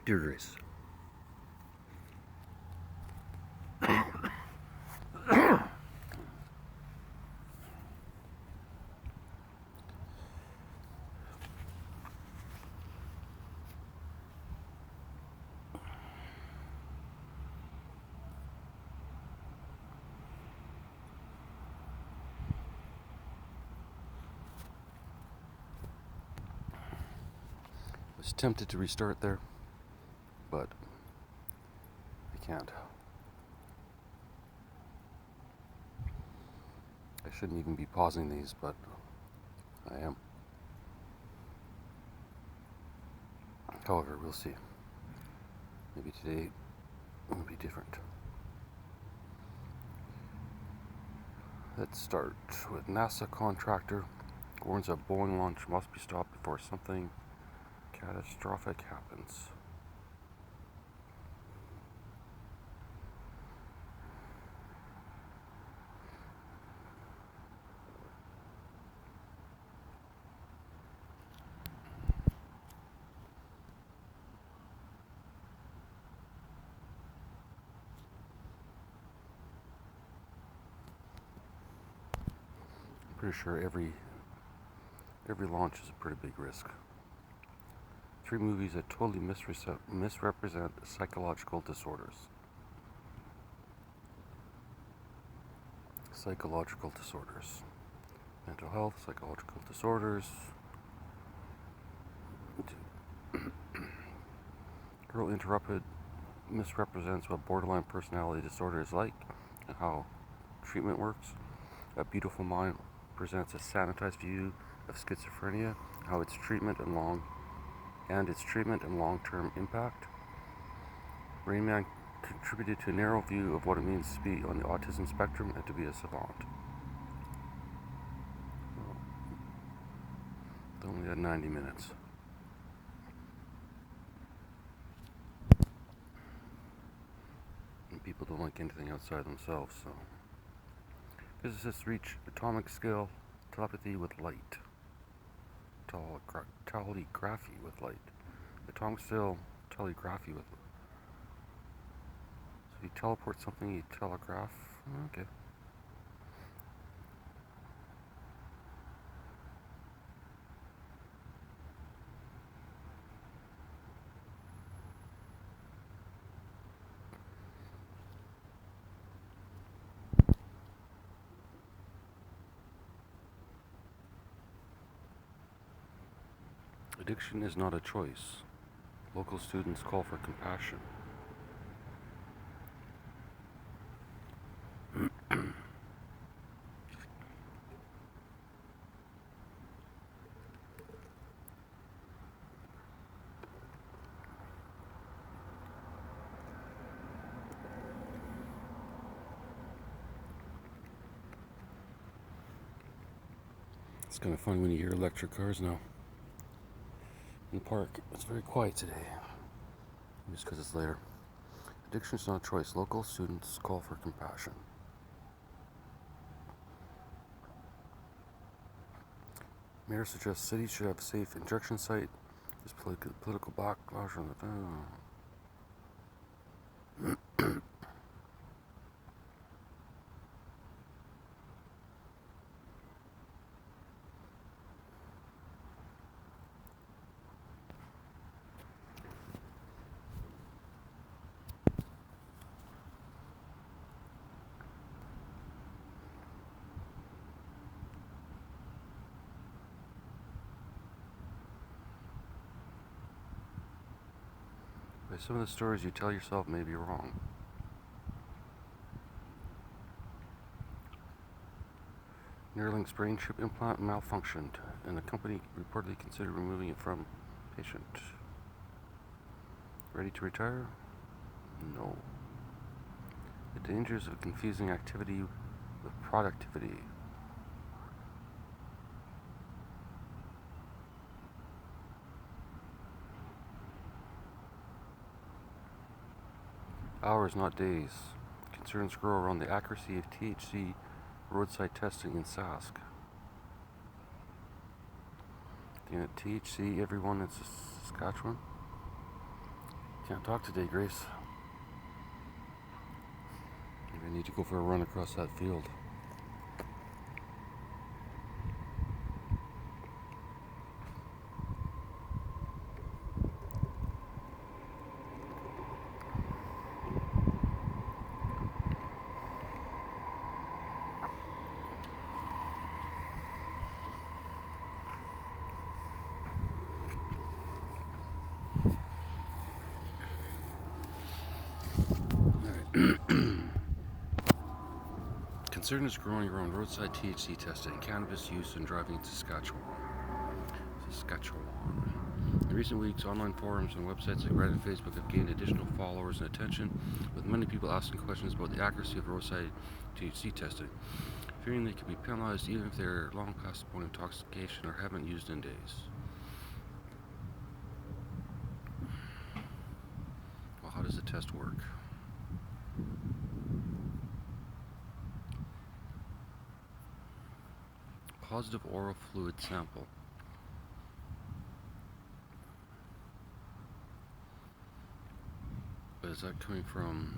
Dear Grace, I was tempted to restart there, but I can't. I shouldn't even be pausing these, but I am. However, we'll see. Maybe today will be different. Let's start with NASA contractor warns a Boeing launch must be stopped before something catastrophic happens. I'm pretty sure every launch is a pretty big risk. 3 movies that totally misrepresent psychological disorders. Psychological disorders. Mental health, psychological disorders. Girl Interrupted misrepresents what borderline personality disorder is like and how treatment works. A Beautiful Mind presents a sanitized view of schizophrenia, how its treatment and long-term impact. Rain Man contributed to a narrow view of what it means to be on the autism spectrum and to be a savant. It only had 90 minutes. And people don't like anything outside themselves, so. Physicists reach atomic scale telepathy with light. Telegraphy with light. Atomic scale telegraphy with light. So you teleport something, you telegraph. Okay. Addiction is not a choice. Local students call for compassion. It's kind of fun when you hear electric cars now. In the park, it's very quiet today. Just because it's later. Addiction is not a choice. Local students call for compassion. Mayor suggests cities should have a safe injection site. There's political backlash on the. Some of the stories you tell yourself may be wrong. Neuralink's brain chip implant malfunctioned, and the company reportedly considered removing it from patient. Ready to retire? No. The dangers of confusing activity with productivity. Hours, not days. Concerns grow around the accuracy of THC roadside testing in Sask. THC, everyone in Saskatchewan. Can't talk today, Grace. Maybe I need to go for a run across that field. Concern is growing around roadside THC testing, cannabis use, and driving in Saskatchewan. In recent weeks, online forums and websites like Reddit and Facebook have gained additional followers and attention, with many people asking questions about the accuracy of roadside THC testing, fearing they could be penalized even if they're long past the point of intoxication or haven't used in days. Well, how does the test work? Positive oral fluid sample. But is that coming from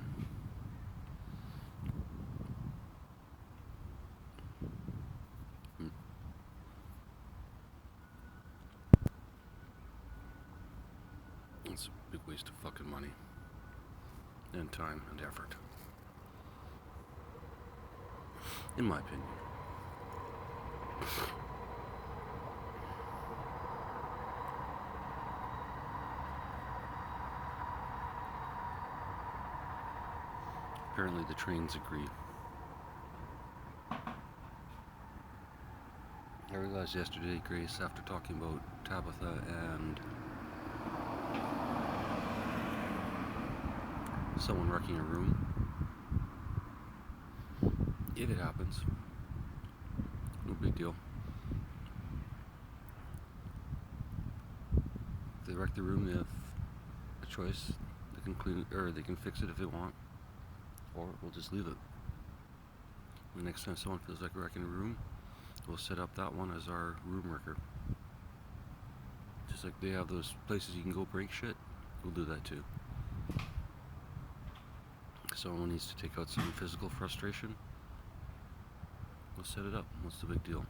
It's a big waste of fucking money and time and effort, in my opinion. Apparently the trains agree. I realized yesterday, Grace, after talking about Tabitha and someone wrecking a room, if it happens, no big deal. If they wreck the room, they have a choice. They can clean it, or they can fix it if they want, or we'll just leave it. The next time someone feels like wrecking a room, we'll set up that one as our room wrecker. Just like they have those places you can go break shit, we'll do that too. If someone needs to take out some physical frustration, we'll set it up. What's the big deal?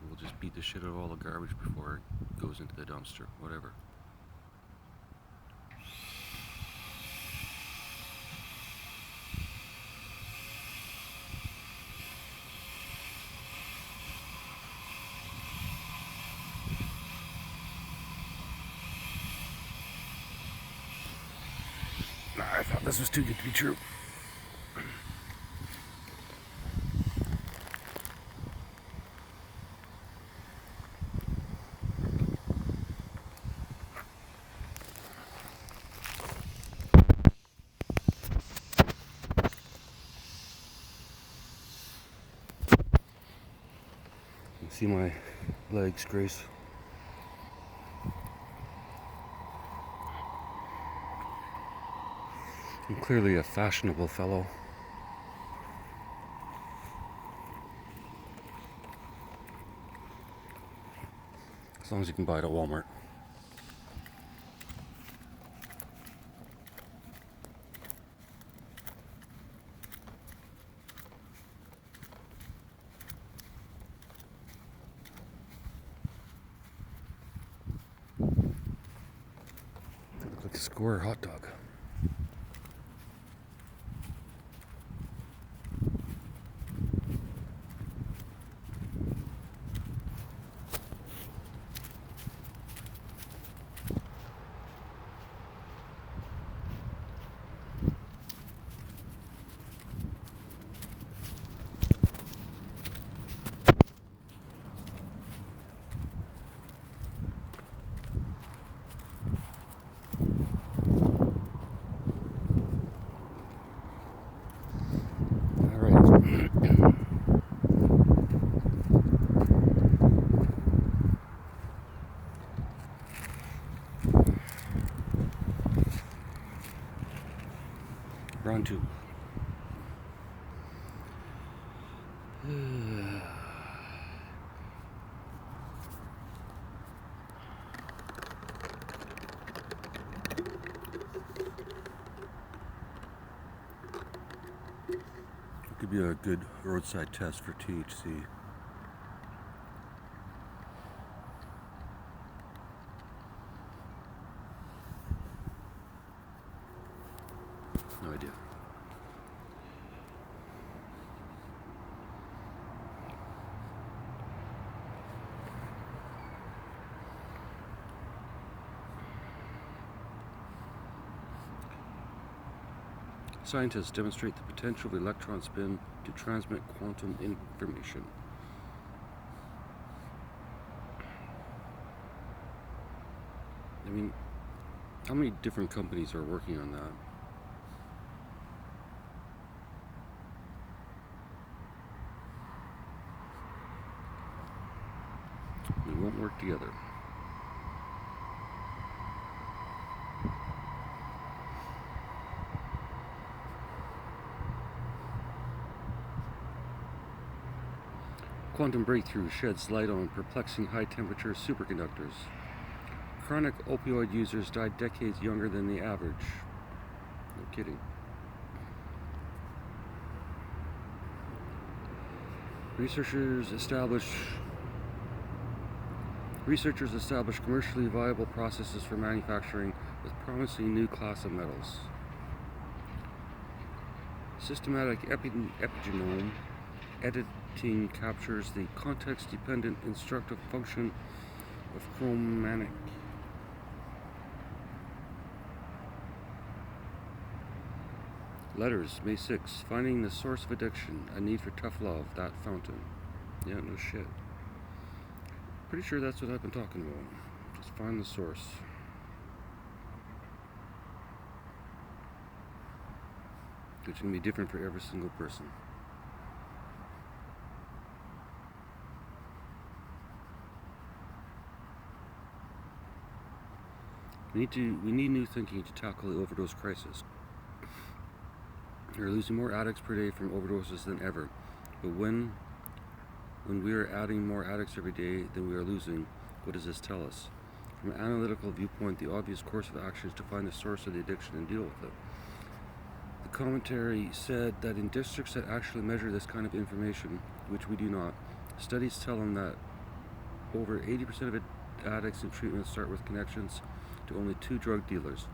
We'll just beat the shit out of all the garbage before it goes into the dumpster, whatever. I thought this was too good to be true. You see my legs, Grace? I'm clearly a fashionable fellow. As long as you can buy it at Walmart. They look like a square hot dog. Round two. Could be a good roadside test for THC. No idea. Scientists demonstrate the potential of electron spin to transmit quantum information. I mean, how many different companies are working on that? They won't work together. Quantum breakthrough sheds light on perplexing high-temperature superconductors. Chronic opioid users died decades younger than the average. No kidding. Researchers establish commercially viable processes for manufacturing with promising new class of metals. Systematic epigenome editing captures the context-dependent instructive function of chromatic. Letters, May 6. Finding the source of addiction, a need for tough love, that fountain. Yeah, no shit. Pretty sure that's what I've been talking about. Just find the source. Which can be different for every single person. We need new thinking to tackle the overdose crisis. We are losing more addicts per day from overdoses than ever. But when we are adding more addicts every day than we are losing, what does this tell us? From an analytical viewpoint, the obvious course of action is to find the source of the addiction and deal with it. The commentary said that in districts that actually measure this kind of information, which we do not, studies tell them that over 80% of addicts in treatment start with connections to only 2 drug dealers.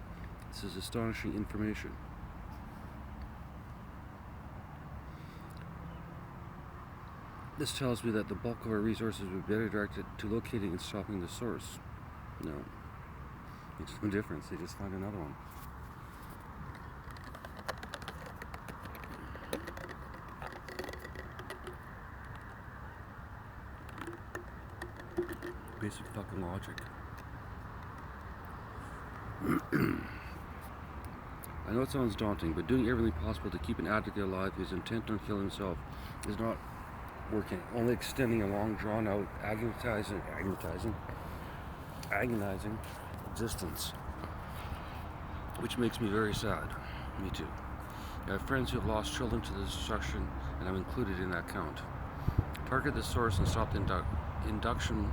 This is astonishing information. This tells me that the bulk of our resources would be better directed to locating and stopping the source. No. Makes no difference. They just find another one. Basic fucking logic. I know it sounds daunting, but doing everything possible to keep an addict alive who's intent on killing himself is not working. Only extending a long, drawn-out, agonizing existence, which makes me very sad. Me too. I have friends who have lost children to the destruction, and I'm included in that count. Target the source and stop the induction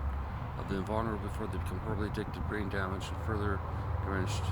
of the invulnerable before they become horribly addicted, brain damage, and further enriched.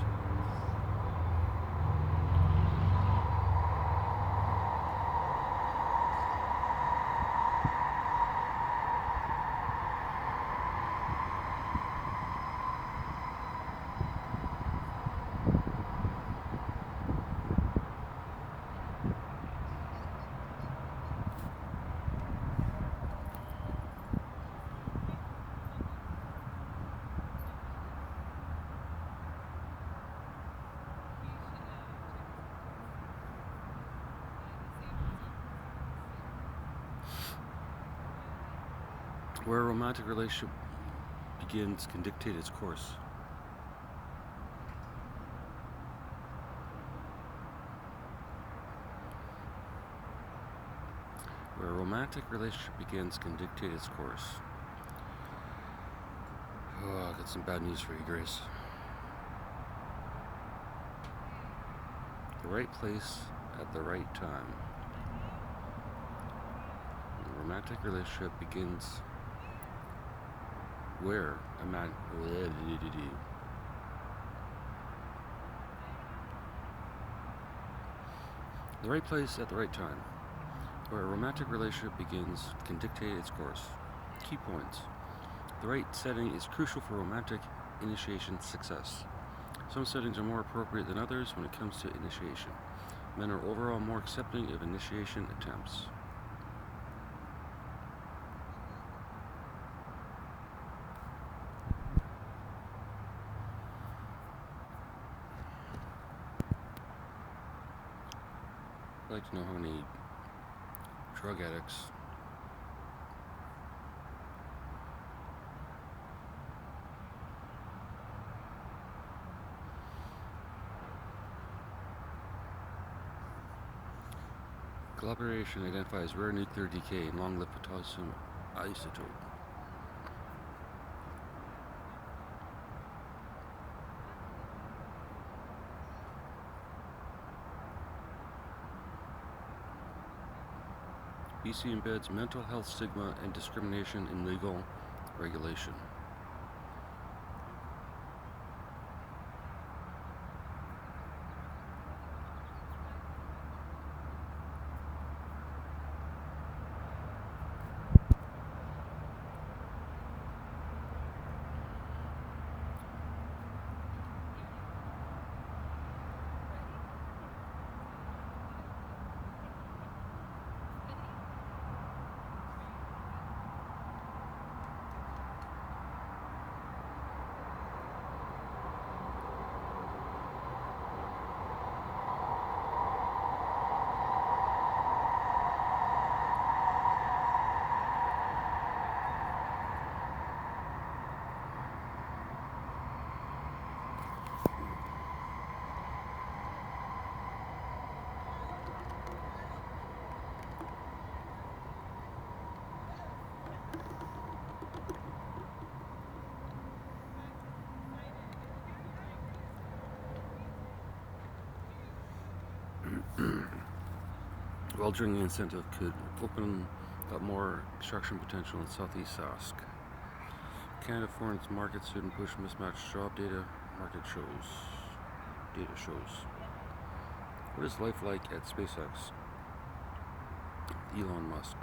Where a romantic relationship begins can dictate its course. Where a romantic relationship begins can dictate its course. Oh, I got some bad news for you, Grace. The right place at the right time. A romantic relationship begins where a man. The right place at the right time. where a romantic relationship begins can dictate its course. Key points. The right setting is crucial for romantic initiation success. Some settings are more appropriate than others when it comes to initiation. Men are overall more accepting of initiation attempts. I'd like to know how many drug addicts collaboration identifies rare nuclear decay in long-lived potassium isotope. BC embeds mental health stigma and discrimination in legal regulation. Well, drinking incentive could open up more extraction potential in Southeast Sask. Canada foreign markets shouldn't push mismatched job data. Market shows. Data shows. What is life like at SpaceX? Elon Musk.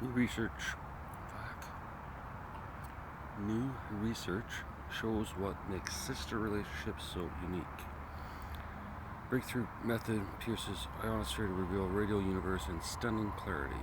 New research shows what makes sister relationships so unique. Breakthrough method pierces ionosphere to reveal radial universe in stunning clarity.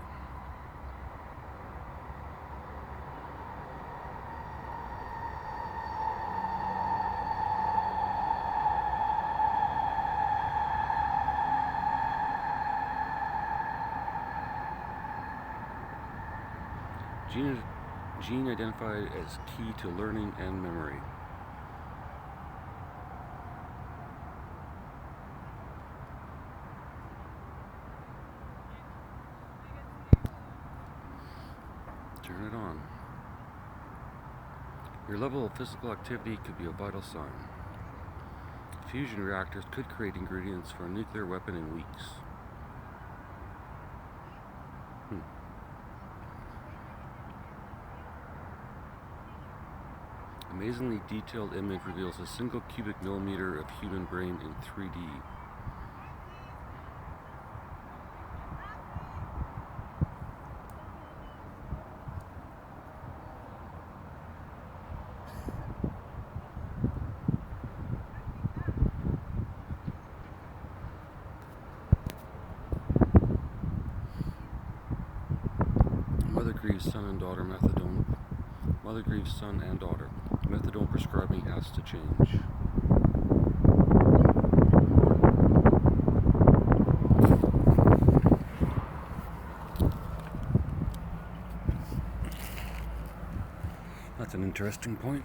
Gene identified as key to learning and memory. Turn it on. Your level of physical activity could be a vital sign. Fusion reactors could create ingredients for a nuclear weapon in weeks. Amazingly detailed image reveals a single cubic millimeter of human brain in 3D. Mother grieves son and daughter methadone. Mother grieves son and daughter. Methadone prescribing has to change. That's an interesting point.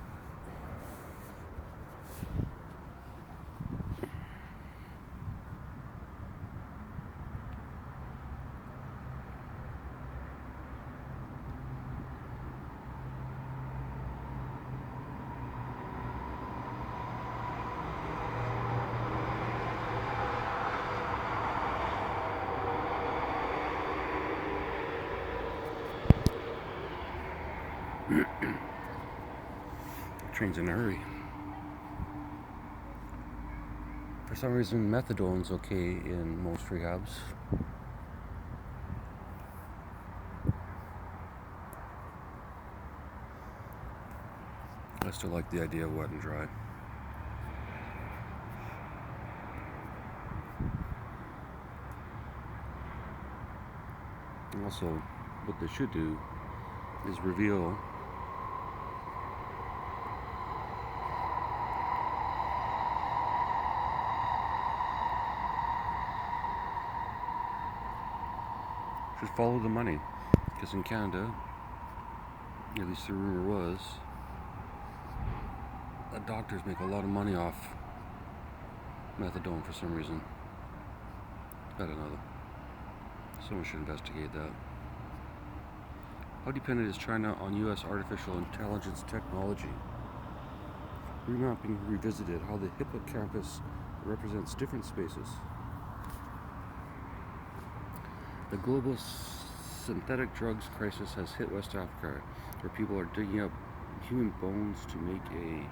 Train's in a hurry. For some reason, methadone's okay in most rehabs. I still like the idea of wet and dry. And also, what they should do is reveal should follow the money, because in Canada, at least the rumor was, that doctors make a lot of money off methadone for some reason. I don't know. Someone should investigate that. How dependent is China on U.S. artificial intelligence technology? Remapping revisited how the hippocampus represents different spaces. The global synthetic drugs crisis has hit West Africa, where people are digging up human bones to make a...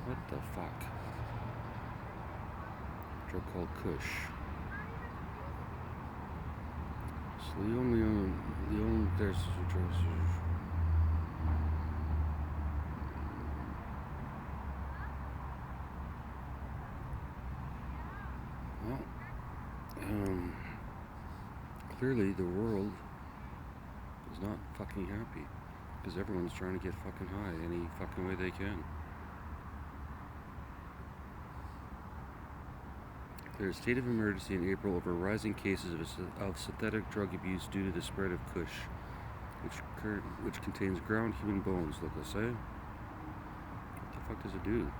what the fuck? Drug called Kush. So there's drugs. Well, clearly the world is not fucking happy, because everyone's trying to get fucking high any fucking way they can. There's a state of emergency in April over rising cases of synthetic drug abuse due to the spread of Kush, which contains ground human bones, like I say. What the fuck does it do?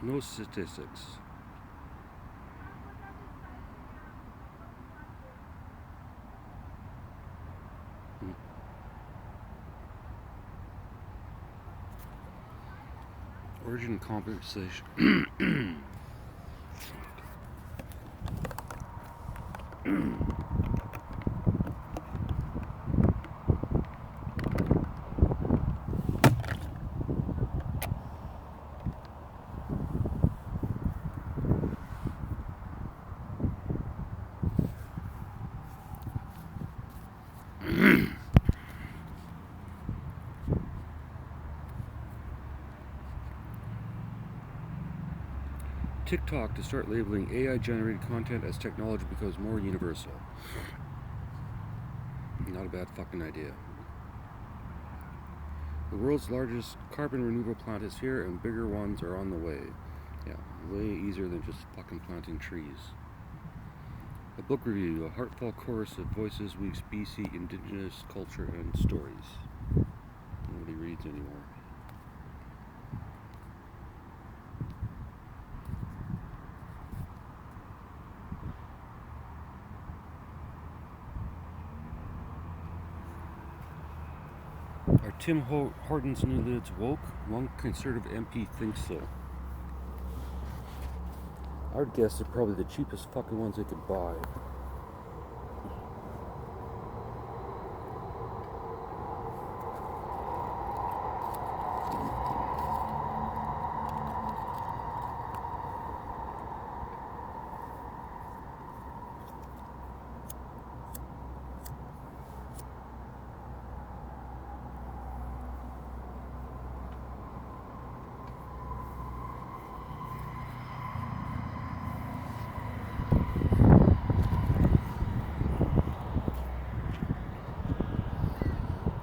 No statistics. Origin and compensation. TikTok to start labeling AI-generated content as technology becomes more universal. Not a bad fucking idea. The world's largest carbon removal plant is here, and bigger ones are on the way. Yeah, way easier than just fucking planting trees. A book review, a heartfelt chorus of voices weaves BC indigenous culture and stories. Nobody reads anymore. Are Tim Hortons new lids woke? One conservative MP thinks so. I would guess they're probably the cheapest fucking ones they could buy.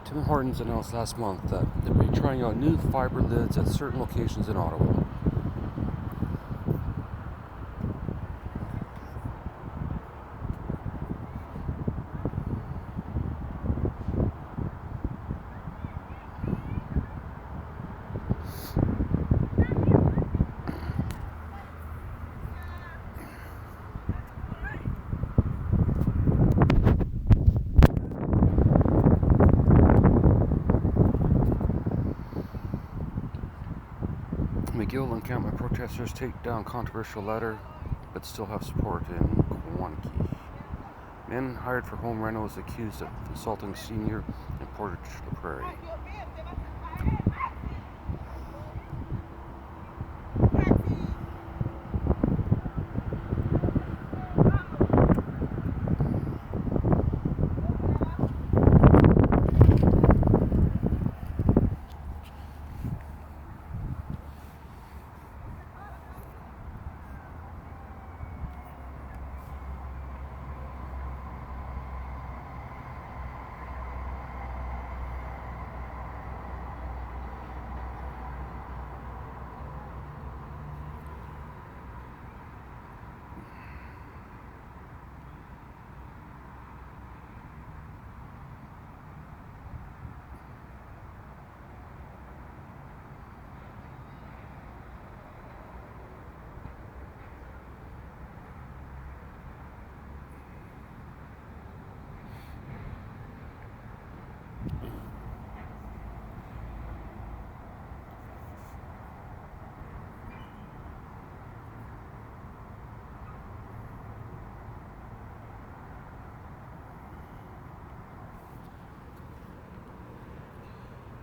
Tim Hortons announced last month that they'll be trying out new fiber lids at certain locations in Ottawa. McGill encampment protesters take down controversial letter, but still have support in Quanqui. Men hired for home rentals accused of assaulting senior and Portage la Prairie.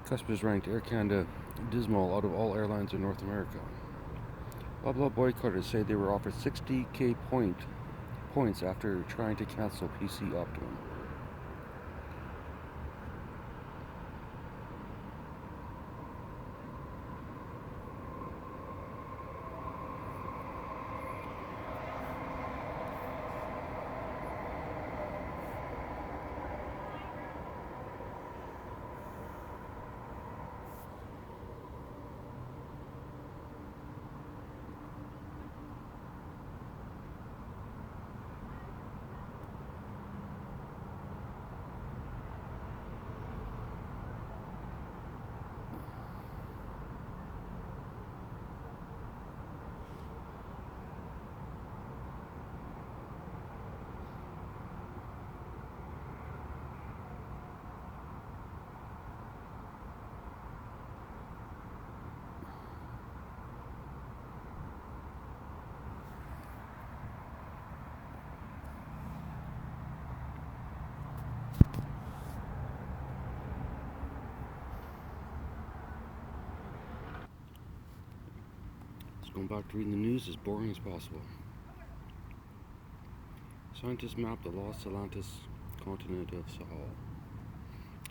Customers ranked Air Canada dismal out of all airlines in North America. Blah blah boycotters say they were offered 60k points after trying to cancel PC Optimum. Going back to reading the news as boring as possible. Scientists map the lost Atlantis continent of Sahel.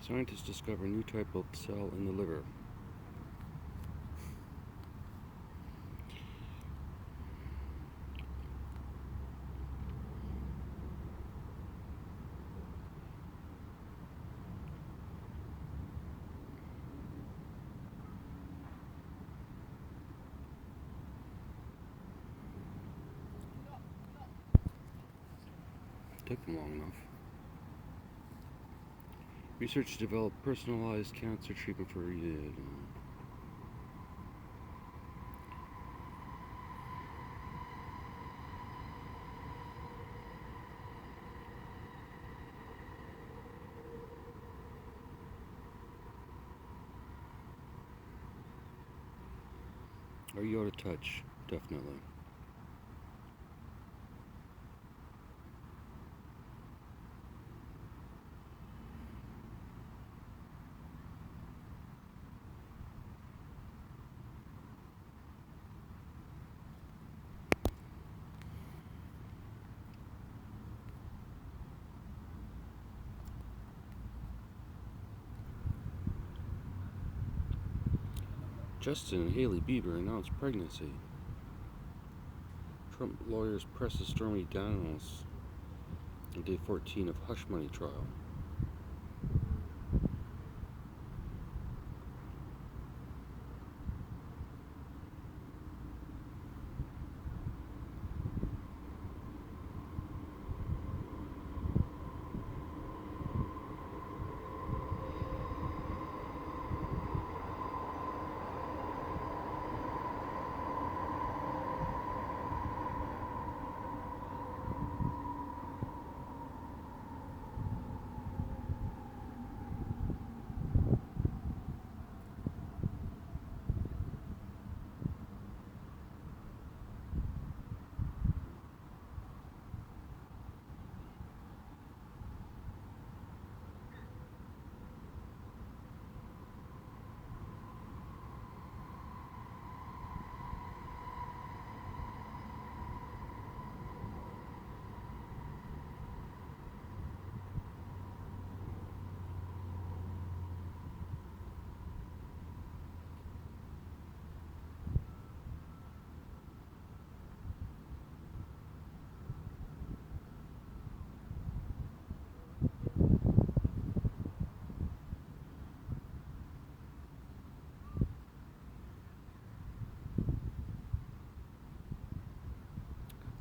Scientists discover a new type of cell in the liver. Took them long enough. Researchers developed personalized cancer treatment for Are you out of touch? Definitely. Justin and Hailey Bieber announced pregnancy. Trump lawyers presses Stormy Daniels on day 14 of hush money trial.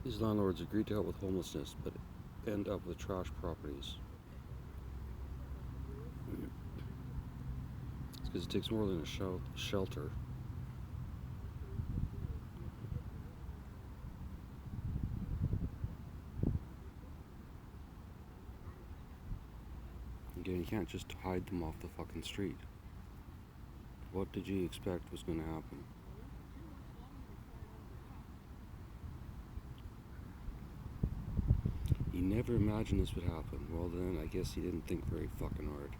These landlords agree to help with homelessness, but end up with trash properties. It's because it takes more than a shelter. Again, you can't just hide them off the fucking street. What did you expect was going to happen? You never imagined this would happen. Well then, I guess you didn't think very fucking hard.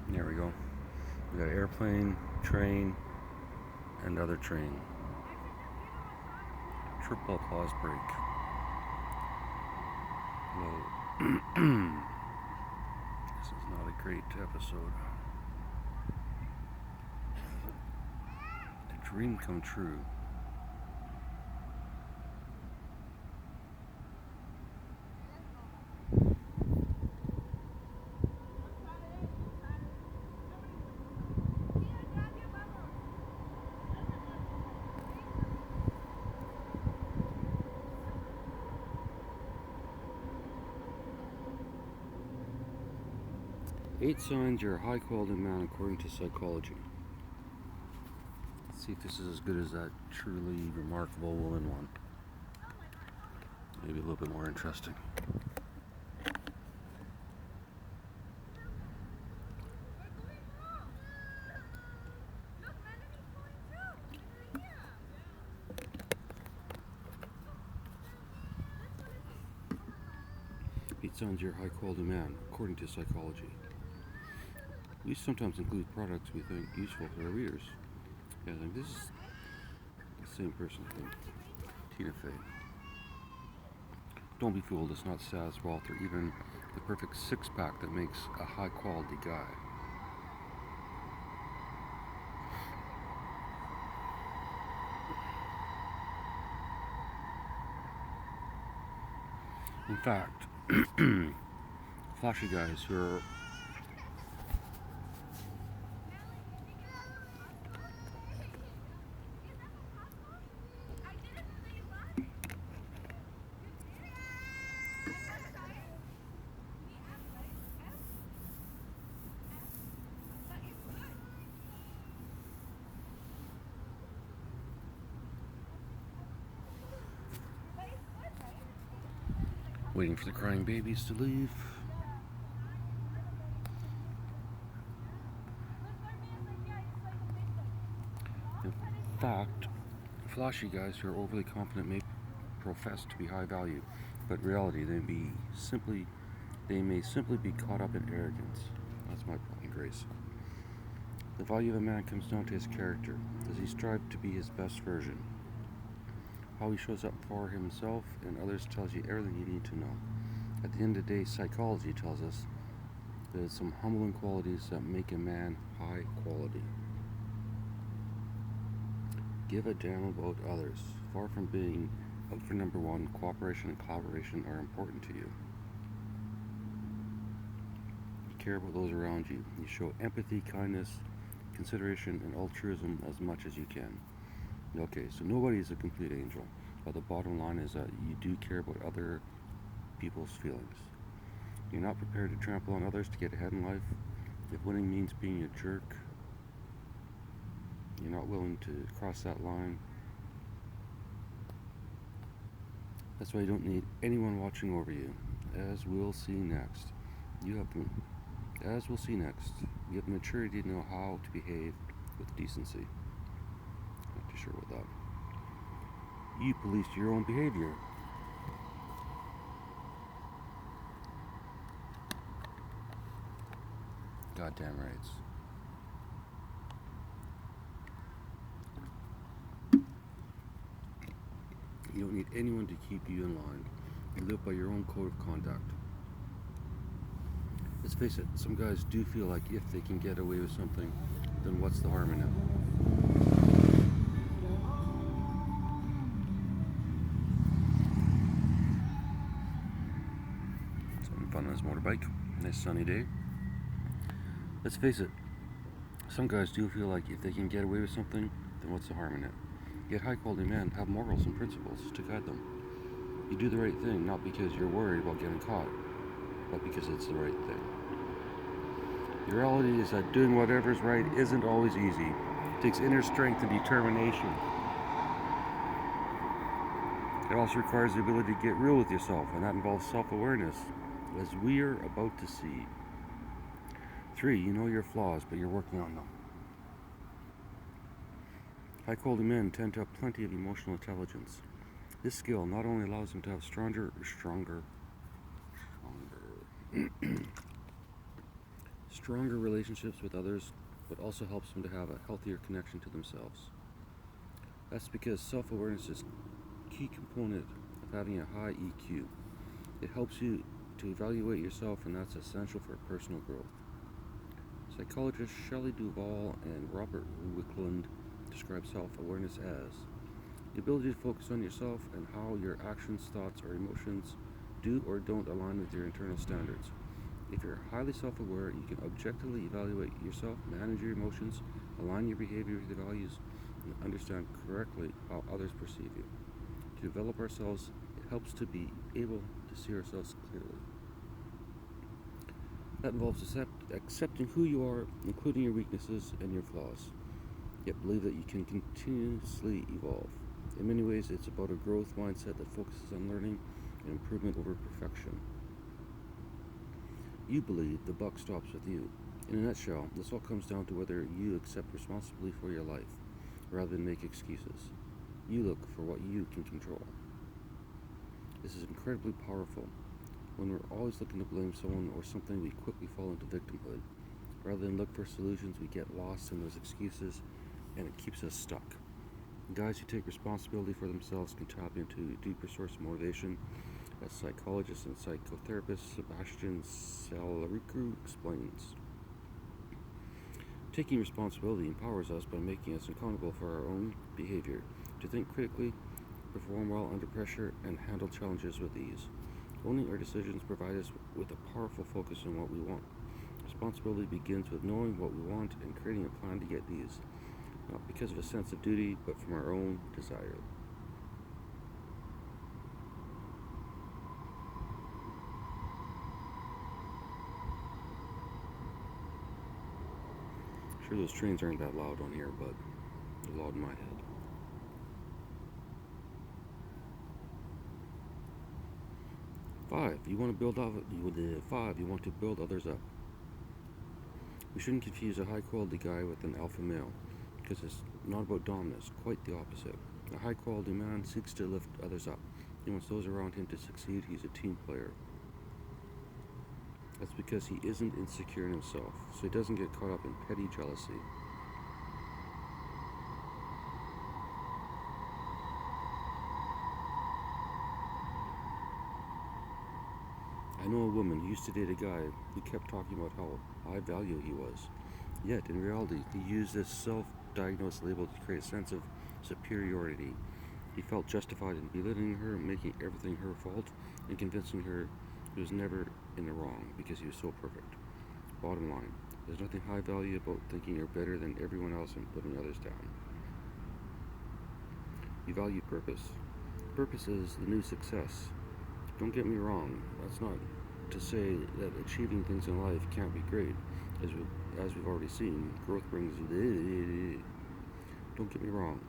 There we go. We got airplane, train, and other train. Triple applause break. Hello. This is not a great episode. A dream come true. Eight signs you're a high quality man according to psychology. Let's see if this is as good as that truly remarkable woman one. Maybe a little bit more interesting. Eight signs you're a high quality man according to psychology. We sometimes include products we think useful for our readers. Yeah, I think this is the same person, I think. Tina Fey. Don't be fooled, it's not Saz Walt or even the perfect six-pack that makes a high-quality guy. In fact, flashy guys who are waiting for the crying babies to leave. In fact, flashy guys who are overly confident may profess to be high value, but in reality they may simply be caught up in arrogance. That's my point, Grace. The value of a man comes down to his character. Does he strive to be his best version? How he shows up for himself and others tells you everything you need to know. At the end of the day, psychology tells us there's some humbling qualities that make a man high quality. Give a damn about others. Far from being out for number one, cooperation and collaboration are important to you. You care about those around you. You show empathy, kindness, consideration, and altruism as much as you can. Okay, so nobody is a complete angel. But the bottom line is that you do care about other people's feelings. You're not prepared to trample on others to get ahead in life. If winning means being a jerk, you're not willing to cross that line. That's why you don't need anyone watching over you. As we'll see next, you have the maturity to know how to behave with decency. Not too sure what that. You police your own behavior. Goddamn rights. You don't need anyone to keep you in line. You live by your own code of conduct. Let's face it, some guys do feel like if they can get away with something, then what's the harm in it? Something fun on his motorbike. Nice sunny day. Let's face it, some guys do feel like if they can get away with something, then what's the harm in it? Yet high-quality men have morals and principles to guide them. You do the right thing not because you're worried about getting caught, but because it's the right thing. The reality is that doing whatever's right isn't always easy. It takes inner strength and determination. It also requires the ability to get real with yourself, and that involves self-awareness, as we are about to see. 3, you know your flaws, but you're working on them. High-quality men tend to have plenty of emotional intelligence. This skill not only allows them to have stronger relationships with others, but also helps them to have a healthier connection to themselves. That's because self-awareness is a key component of having a high EQ. It helps you to evaluate yourself, and that's essential for personal growth. Psychologists Shelley Duvall and Robert Wickland describe self-awareness as the ability to focus on yourself and how your actions, thoughts, or emotions do or don't align with your internal standards. If you're highly self-aware, you can objectively evaluate yourself, manage your emotions, align your behavior with your values, and understand correctly how others perceive you. To develop ourselves, it helps to be able to see ourselves clearly. That involves accepting who you are, including your weaknesses and your flaws, yet believe that you can continuously evolve. In many ways, it's about a growth mindset that focuses on learning and improvement over perfection. You believe the buck stops with you. In a nutshell, this all comes down to whether you accept responsibility for your life, rather than make excuses. You look for what you can control. This is incredibly powerful. When we're always looking to blame someone or something, we quickly fall into victimhood. Rather than look for solutions, we get lost in those excuses, and it keeps us stuck. Guys who take responsibility for themselves can tap into a deeper source of motivation, as psychologist and psychotherapist Sebastian Salarico explains. Taking responsibility empowers us by making us accountable for our own behavior, to think critically, perform well under pressure, and handle challenges with ease. Owning our decisions provide us with a powerful focus on what we want. Responsibility begins with knowing what we want and creating a plan to get these, not because of a sense of duty, but from our own desire. Sure, those trains aren't that loud on here, but they're loud in my head. 5, you want to build others up. We shouldn't confuse a high-quality guy with an alpha male, because it's not about dominance, quite the opposite. A high-quality man seeks to lift others up. He wants those around him to succeed. He's a team player. That's because he isn't insecure in himself, so he doesn't get caught up in petty jealousy. I know a woman who used to date a guy who kept talking about how high value he was. Yet, in reality, he used this self-diagnosed label to create a sense of superiority. He felt justified in belittling her, making everything her fault, and convincing her he was never in the wrong because he was so perfect. Bottom line, there's nothing high value about thinking you're better than everyone else and putting others down. You value purpose. Purpose is the new success. Don't get me wrong, that's not to say that achieving things in life can't be great. As we've already seen, growth brings... Don't get me wrong.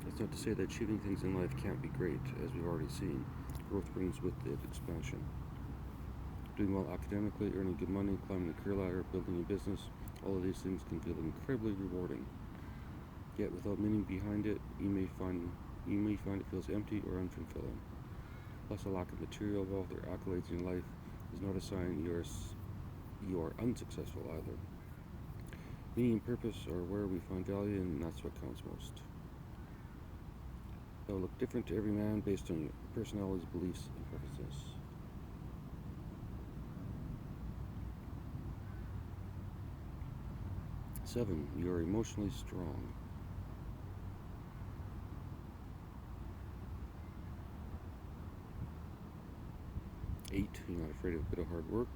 That's not to say that achieving things in life can't be great. As we've already seen, growth brings with it expansion. Doing well academically, earning good money, climbing the career ladder, building a business, all of these things can feel incredibly rewarding. Yet without meaning behind it, you may find it feels empty or unfulfilling. Plus, a lack of material wealth or accolades in life is not a sign you are unsuccessful either. Meaning and purpose are where we find value, and that's what counts most. That will look different to every man based on personalities, beliefs, and preferences. Seven, you are emotionally strong. 8, you're not afraid of a bit of hard work.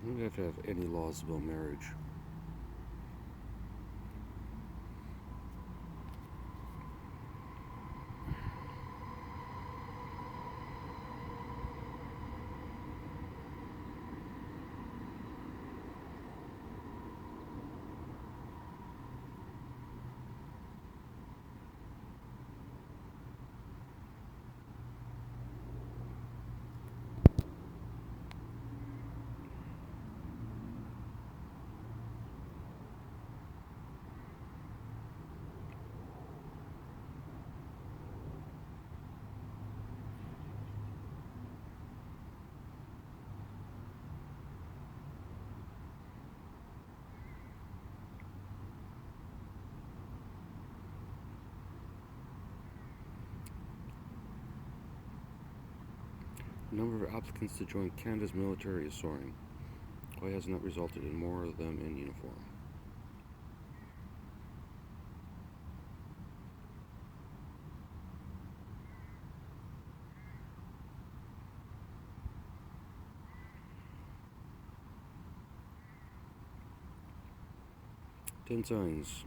You don't have to have any laws about marriage. The number of applicants to join Canada's military is soaring. Why hasn't that resulted in more of them in uniform? Ten signs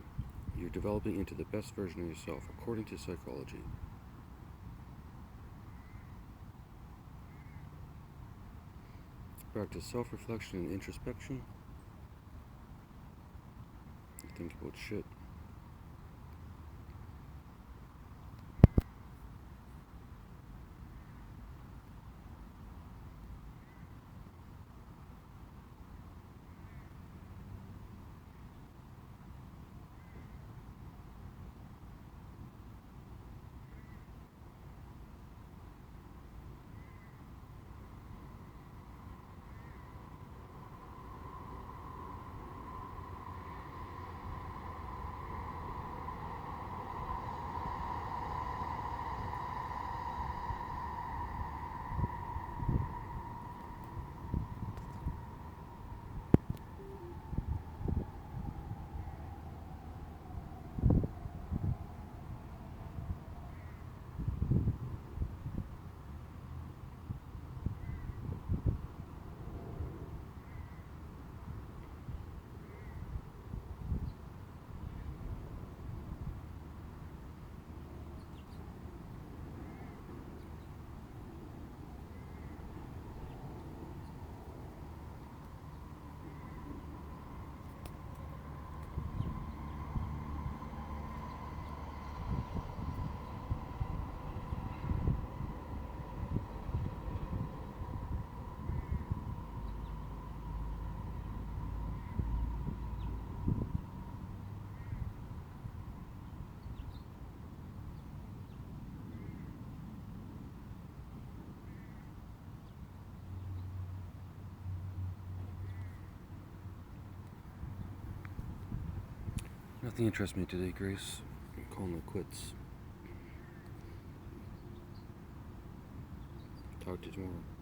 you're developing into the best version of yourself, according to psychology. Practice self-reflection and introspection. You think about shit. Nothing interests me today, Grace. I'm calling it quits. Talk to you tomorrow.